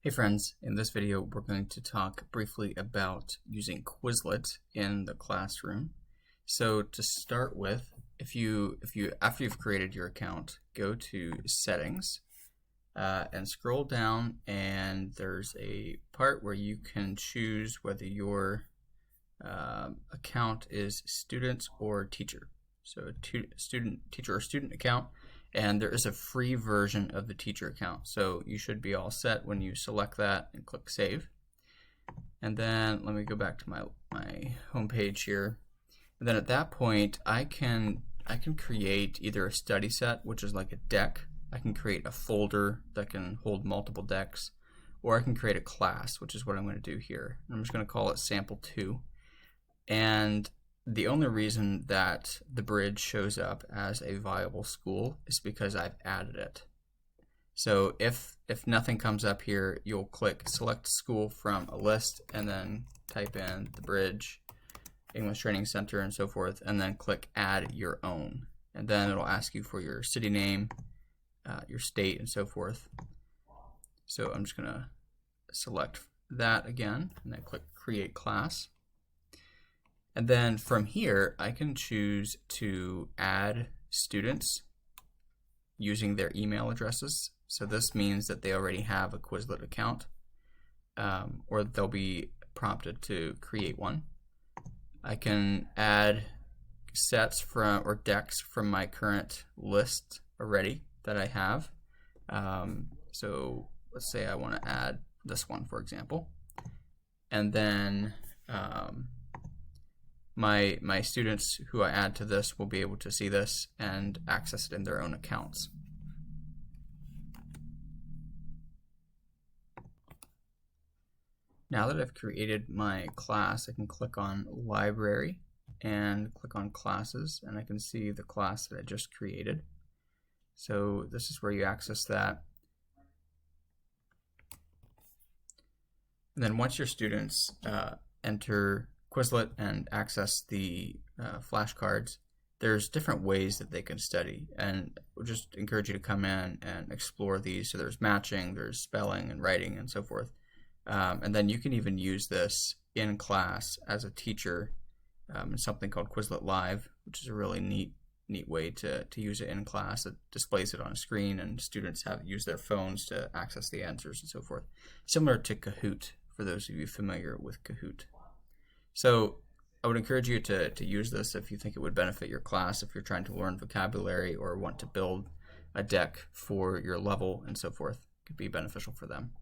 Hey friends, in this video we're going to talk briefly about using Quizlet in the classroom. So to start with, after you've created your account, go to Settings and scroll down, and there's a part where you can choose whether your account is student or teacher. So teacher or student account. And there is a free version of the teacher account. So you should be all set when you select that and click Save. And then let me go back to my home page here. And then at that point, I can create either a study set, which is like a deck. I can create a folder that can hold multiple decks, or I can create a class, which is what I'm going to do here. I'm just going to call it Sample 2. And the only reason that the bridge shows up as a viable school is because I've added it. So if nothing comes up here, you'll click Select School from a list and then type in the bridge, English Training Center, and so forth, and then click Add Your Own. And then it'll ask you for your city name, your state, and so forth. So I'm just going to select that again, and then click Create Class. And then from here, I can choose to add students using their email addresses. So this means that they already have a Quizlet account, or they'll be prompted to create one. I can add sets or decks from my current list already that I have. So let's say I want to add this one, for example. And then my students who I add to this will be able to see this and access it in their own accounts. Now that I've created my class, I can click on Library and click on Classes, and I can see the class that I just created. So this is where you access that. And then once your students enter Quizlet and access the flashcards, there's different ways that they can study, and we'll just encourage you to come in and explore these. So there's matching, there's spelling and writing, and so forth. And then you can even use this in class as a teacher in something called Quizlet Live, which is a really neat way to use it in class. It displays it on a screen, and students use their phones to access the answers and so forth. Similar to Kahoot, for those of you familiar with Kahoot. So I would encourage you to use this if you think it would benefit your class, if you're trying to learn vocabulary or want to build a deck for your level and so forth. It could be beneficial for them.